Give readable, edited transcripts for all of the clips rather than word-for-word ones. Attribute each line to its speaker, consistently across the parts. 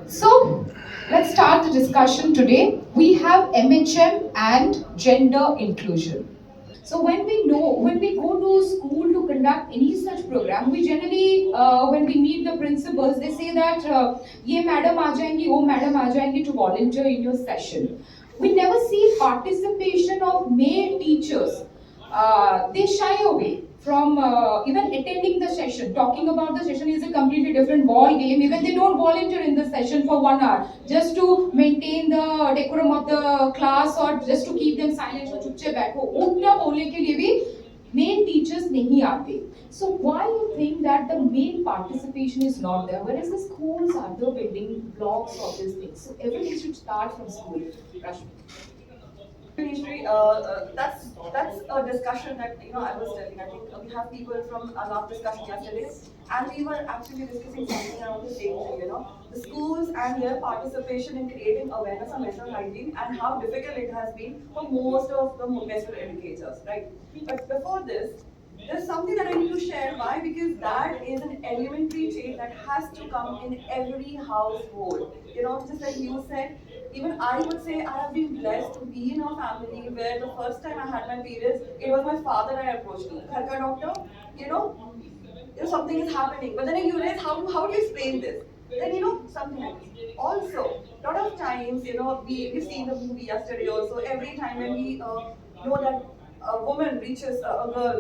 Speaker 1: So, let's start the discussion today. We have MHM and gender inclusion. So when we go to school to conduct any such program, we generally, when we meet the principals, they say that ये madam आ जाएंगी, वो madam आ जाएंगी to volunteer in your session. We never see participation of male teachers. They shy away from even attending the session. Talking about the session is a completely different ball game. Even they don't volunteer in the session for 1 hour just to maintain the decorum of the class or just to keep them silent or चुपचे बैठो उतना बोलने के लिए भी main teachers नहीं आते. So why you think that the main participation is not there, whereas the schools are the building blocks of these things? So everything should start from school. Rashmi.
Speaker 2: That's a discussion that I was telling. I think we have people from our last discussion yesterday, and we were actually discussing something around the same thing. The schools and their participation in creating awareness on menstrual hygiene and how difficult it has been for most of the menstrual educators, right? But before this, there's something that I need to share. Why? Because that is an elementary change that has to come in every household. Just like you said, even I would say I have been blessed to be in a family where the first time I had my periods, it was my father I approached. Ghar ka doctor, you know, if something is happening. But then you realize how do you explain this? Then something like this. Also, lot of times, we've seen the movie yesterday also. Every time when we know that a woman reaches a girl,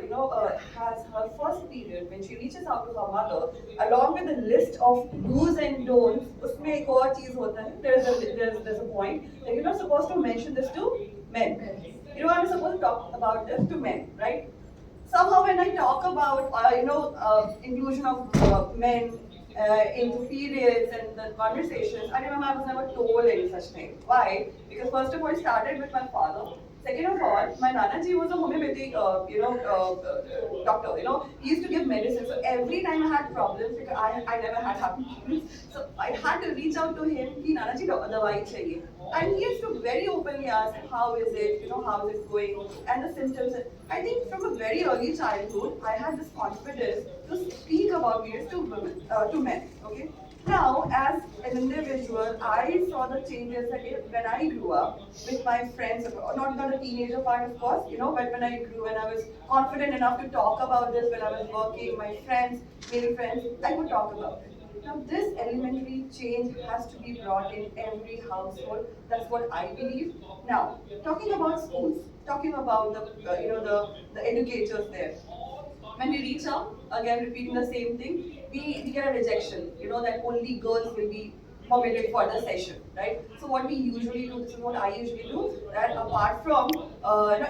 Speaker 2: has her first period, when she reaches out to her mother, along with a list of do's and don'ts, उसमें एक और चीज होता है. There's a point that you're not supposed to mention this to men. You are not supposed to talk about this to men, right? Somehow when I talk about inclusion of men into periods and the conversations, I remember I was never told any such thing. Why? Because first of all, it started with my father. Second of all, my Nana ji was a homeopathy, doctor. He used to give medicine. So every time I had problems, because I never had happy periods, so I had to reach out to him. Ki Nana ji, dawai chahiye. And he used to very openly ask, how is it? How is it going? And the symptoms. I think from a very early childhood, I had this confidence to speak about periods to women, to men. Okay. Now, as an individual, I saw the changes that when I grew up with my friends, not the teenager part, of course, but when I grew, when I was confident enough to talk about this, when I was working, my friends, male friends, I could talk about it. Now, this elementary change has to be brought in every household. That's what I believe. Now, talking about schools, talking about the educators there. When we reach out, again repeating the same thing, we get a rejection, that only girls will be permitted for the session, right? So what we usually do, this is what I usually do, that apart from,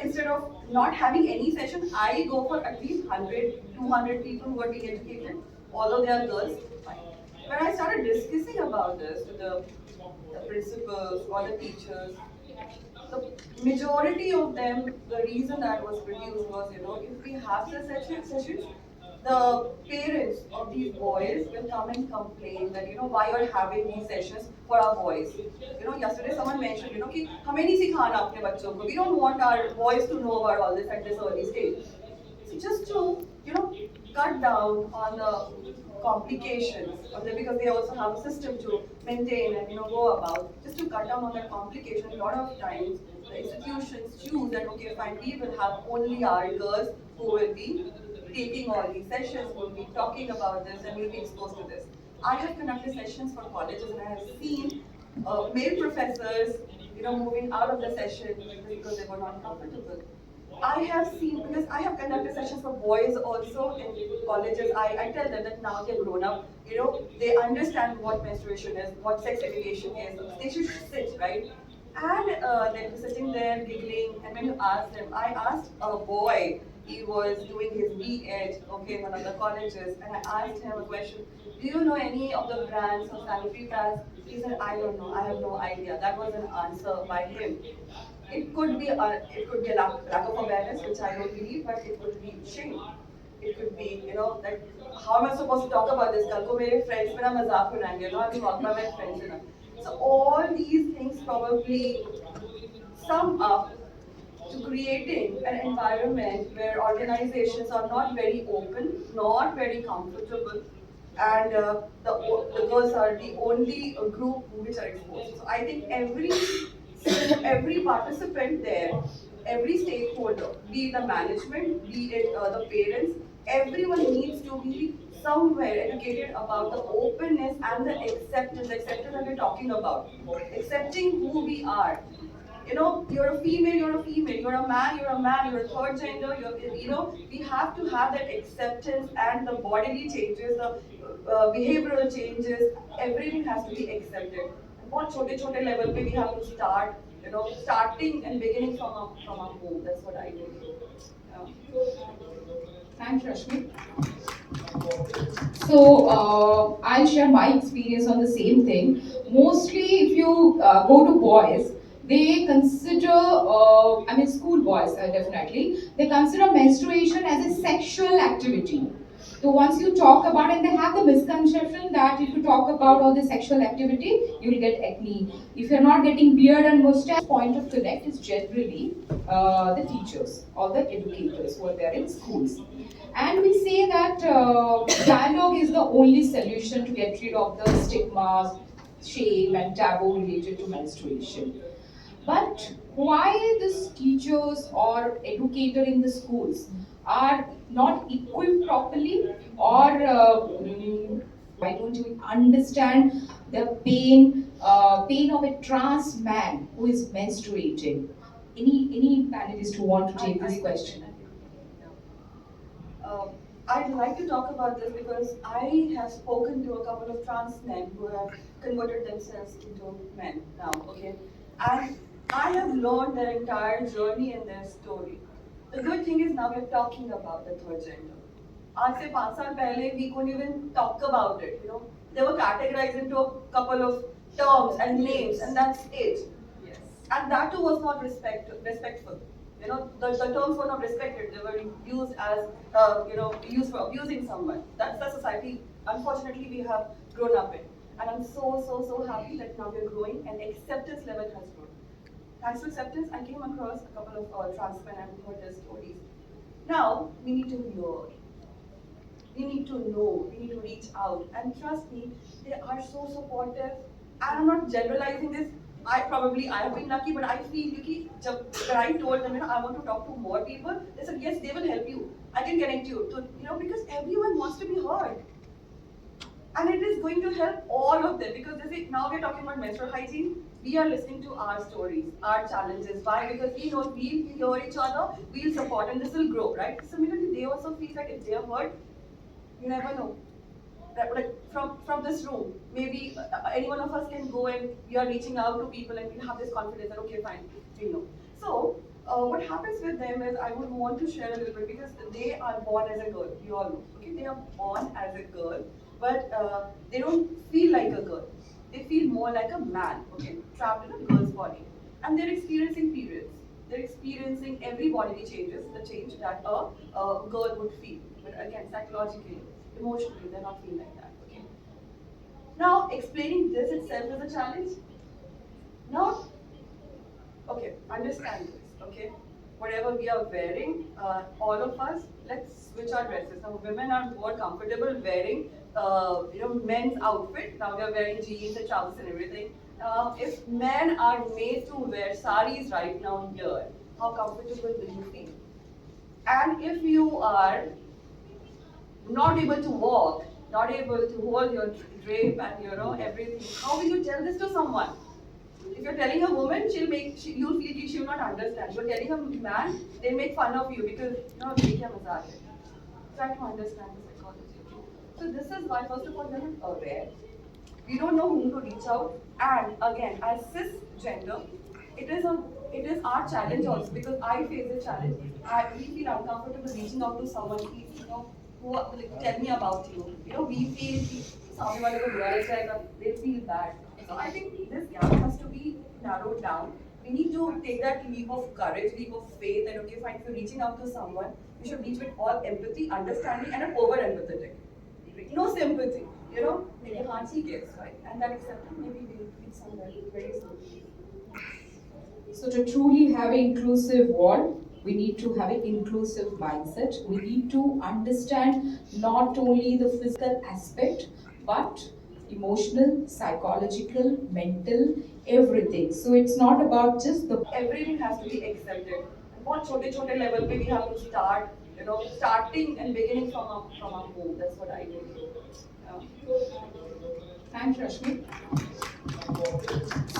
Speaker 2: instead of not having any session, I go for at least 100, 200 people who are being educated, although they are girls, fine. When I started discussing about this with the principals or the teachers, the majority of them, the reason that was produced was, if we have the sessions, the parents of these boys will come and complain that, why you're having these sessions for our boys. Yesterday someone mentioned, कि हमें नहीं सिखाना अपने बच्चों को. We don't want our boys to know about all this at this early stage. So just to, cut down on the complications, because they also have a system to maintain and go about. Just to cut down on that complication, a lot of times the institutions choose that okay, fine, we will have only our girls who will be taking all these sessions, will be talking about this, and will be exposed to this. I have conducted sessions for colleges, and I have seen male professors, moving out of the session because they were not comfortable. I have seen, because I have conducted sessions for boys also in colleges. I tell them that now they're grown up, they understand what menstruation is, what sex education is. They should sit, right? And they're sitting there giggling. And when you ask them, I asked a boy, he was doing his B.Ed, okay, in one of the colleges, and I asked him a question, do you know any of the brands of sanitary pads? He said, I don't know, I have no idea. That was an answer by him. It could be a lack of awareness, which I don't believe, but it could be shame. It could be, that how am I supposed to talk about this? Kal ko mere friends mera mazak udaenge, I will talk about my friends. So all these things probably sum up to creating an environment where organizations are not very open, not very comfortable, and the girls are the only group which are exposed. So I think every participant there, every stakeholder, be it the management, be it the parents, everyone needs to be somewhere educated about the openness and the acceptance that we're talking about, accepting who we are. You know, you're a female, you're a female, you're a man, you're a man, you're a third gender, we have to have that acceptance, and the bodily changes, the behavioral changes, everything has to be accepted. बहुत छोटे छोटे level पे we have to start, starting and beginning from our home. That's what I do.
Speaker 1: Thanks, Rashmi. So I'll share my experience on the same thing. Mostly, if you go to boys, they consider, school boys definitely, they consider menstruation as a sexual activity. So once you talk about it, they have the misconception that if you talk about all the sexual activity, you will get acne. If you're not getting beard and mustache, point of connect is generally the teachers or the educators who are there in schools. And we say that dialogue is the only solution to get rid of the stigmas, shame, and taboo related to menstruation. But why these teachers or educator in the schools are not equipped properly, or why don't you understand the pain of a trans man who is menstruating? Any panelist who want to take this question?
Speaker 2: I'd like to talk about this because I have spoken to a couple of trans men who have converted themselves into men now, okay? And I have learned their entire journey and their story. The good thing is now we're talking about the third gender. आज से 5 साल पहले we couldn't even talk about it. They were categorized into a couple of terms and names, and that's it. Yes. And that too was not respectful. The terms were not respected. They were used as, used for abusing someone. That's the society, unfortunately, we have grown up in. And I'm so happy that now we're growing and acceptance level has grown. Thanks to acceptance, I came across a couple of trans men and heard their stories. Now, we need to hear. We need to know. We need to reach out. And trust me, they are so supportive. And I'm not generalizing this. I have been lucky, but I feel when I told them, I want to talk to more people, they said, yes, they will help you. I can connect you to, because everyone wants to be heard. And it is going to help all of them, because now we're talking about menstrual hygiene. We are listening to our stories, our challenges. Why? Because we know we'll hear each other, we'll support, and this will grow, right? Similarly, they also feel that if they are heard, you never know. Like from this room, maybe any one of us can go and we are reaching out to people and we have this confidence that okay, fine, we know. So what happens with them is I would want to share a little bit, because they are born as a girl. You all know, okay? They are born as a girl, but they don't feel like a girl. They feel more like a man, okay, trapped in a girl's body, and they're experiencing periods. They're experiencing every bodily changes, the change that a girl would feel, but again, psychologically, emotionally, they're not feeling like that. Okay. Now, explaining this itself is a challenge. Now, okay, understand this. Okay, whatever we are wearing, all of us, let's switch our dresses. Now, women are more comfortable wearing, men's outfit. Now we are wearing jeans and trousers and everything. If men are made to wear saris right now here, how comfortable will you feel? And if you are not able to walk, not able to hold your drape and everything, how will you tell this to someone? If you're telling a woman, you'll feel she will not understand. You're telling a man, they'll make fun of you because they kya mazak hai. Try to understand the psychology. So this is why, first of all, we're not aware. We don't know whom to reach out. And again, as cisgender, it is our challenge also, because I face the challenge. We feel uncomfortable reaching out to someone, please, who tell me about you. We feel they feel bad. So I think this gap has to be narrowed down. We need to take that leap of courage, leap of faith, and okay, fine, if you're reaching out to someone, you should reach with all empathy, understanding, and an over empathetic. No sympathy, maybe heart he gets, right? And that acceptance maybe will reach somewhere very soon.
Speaker 1: So to truly have an inclusive world, We need to have an inclusive mindset. We need to understand not only the physical aspect, but emotional, psychological, mental, everything. So it's not about just the
Speaker 2: Everything has to be accepted. बहुत छोटे level पे we have to start, starting and beginning from our home. That's what I do.
Speaker 1: Thanks, Rashmi.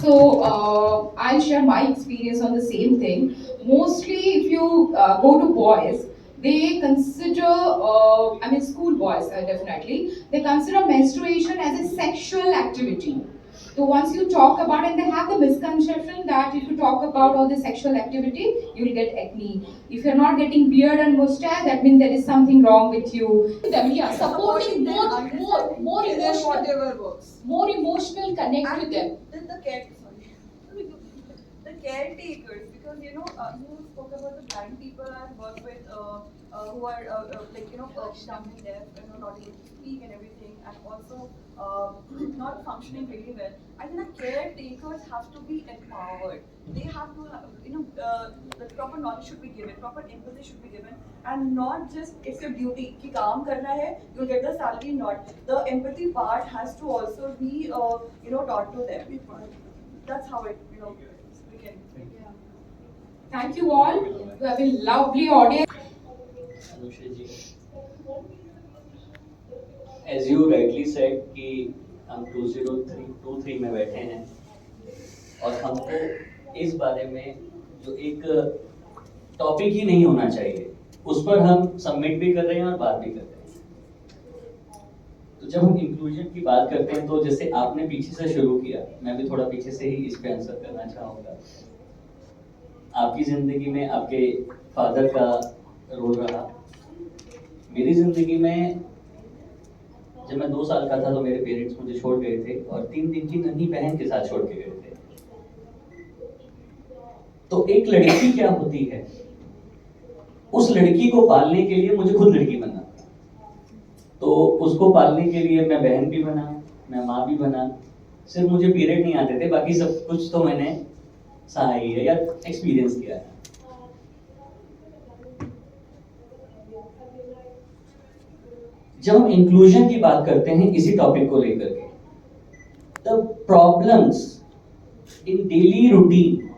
Speaker 1: So I'll share my experience on the same thing. Mostly, if you go to boys, they consider, school boys definitely, they consider menstruation as a sexual activity. So once you talk about, and they have the misconception that if you talk about all the sexual activity, you'll get acne. If you're not getting beard and mustache, that means there is something wrong with you. Yeah, supporting more emotional,
Speaker 2: Whatever works.
Speaker 1: more emotional connect with them.
Speaker 2: The caretakers, because you spoke about the blind people I've worked with who are dumb and deaf and not able to speak and everything, and also not functioning really well. I think the caretakers have to be empowered. They have to, the proper knowledge should be given, proper empathy should be given, and not just it's your duty कि काम करना है, you'll get the salary. Not the empathy part has to also be taught to them. That's how it we can.
Speaker 1: Thank you all. You have a lovely audience.
Speaker 3: As you rightly said कि हम 2023 में बैठे हैं और हमको इस बारे में जो एक टॉपिक ही नहीं होना चाहिए उस पर हम सबमिट भी कर रहे हैं और बात भी कर रहे हैं। तो जब हम इंक्लूजन की बात करते हैं तो जैसे आपने पीछे से शुरू किया, मैं भी थोड़ा पीछे से ही इस पे आंसर करना चाहूँगा। आपकी जिंदगी में आपके फादर का रोल रहा, मेरी जिंदगी में जब मैं 2 साल का था तो मेरे पेरेंट्स मुझे छोड़ गए थे और 3 दिन की नन्ही बहन के साथ छोड़ के गए थे। तो एक लड़की क्या होती है, उस लड़की को पालने के लिए मुझे खुद लड़की बनना था। तो उसको पालने के लिए मैं बहन भी बना, मैं माँ भी बना। सिर्फ मुझे पीरियड नहीं आते थे, बाकी सब कुछ तो मैंने सहा ही है या एक्सपीरियंस किया है। जब हम इंक्लूजन की बात करते हैं इसी टॉपिक को लेकर के, the problems in daily routine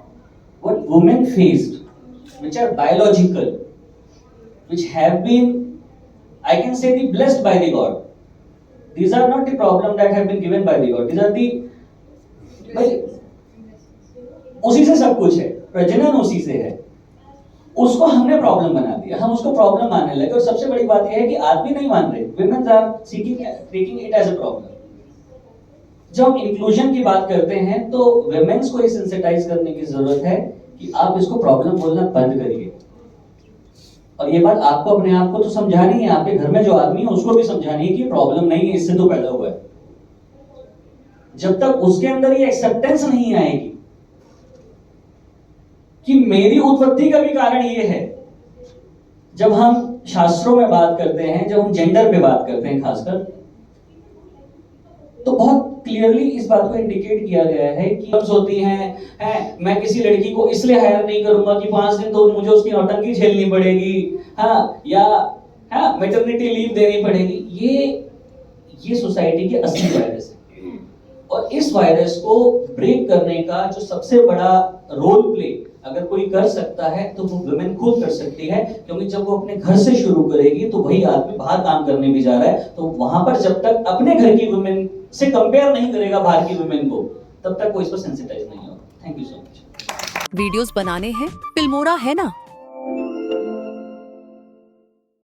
Speaker 3: what women faced which are biological, which have been I can say the blessed by the God. These are not the problem that have been given by the God. These are the उसी से सब कुछ है, प्रजनन उसी से है। उसको हमने प्रॉब्लम बना दिया, हम उसको प्रॉब्लम मानने लगे। और सबसे बड़ी बात यह है कि आदमी नहीं मान रहे, women are taking it as a problem। जब हम इंक्लूजन की बात करते हैं तो women's को ये सेंसिटाइज करने की जरूरत है कि आप इसको प्रॉब्लम बोलना बंद करिए। और ये बात आपको अपने आप को तो समझानी है, आपके घर में जो आदमी है उसको भी समझानी है कि प्रॉब्लम नहीं है, इससे तो पैदा हुआ है। जब तक उसके अंदर ये एक्सेप्टेंस नहीं आएगी कि मेरी उत्पत्ति का भी कारण ये है। जब हम शास्त्रों में बात करते हैं, जब हम जेंडर पे बात करते हैं खासकर, तो बहुत क्लियरली इस बात को इंडिकेट किया गया है कि होती हैं, मैं किसी लड़की को इसलिए हायर नहीं करूंगा कि 5 दिन तो मुझे उसकी नौटंकी झेलनी पड़ेगी, या मैटरनिटी लीव देनी पड़ेगी। ये सोसाइटी के असली वायरस है। और इस वायरस को ब्रेक करने का जो सबसे बड़ा रोल प्ले अगर कोई कर सकता है तो वो वुमेन खुद कर सकती है, क्योंकि जब वो अपने घर से शुरू करेगी तो वही आदमी बाहर काम करने भी जा रहा है। तो वहां पर जब तक अपने घर की वुमेन से कंपेयर नहीं करेगा बाहर की वुमेन को, तब तक कोई इस पर सेंसिटाइज नहीं होगा। Thank you so much.
Speaker 4: Videos बनाने हैं, फिल्मोरा है ना।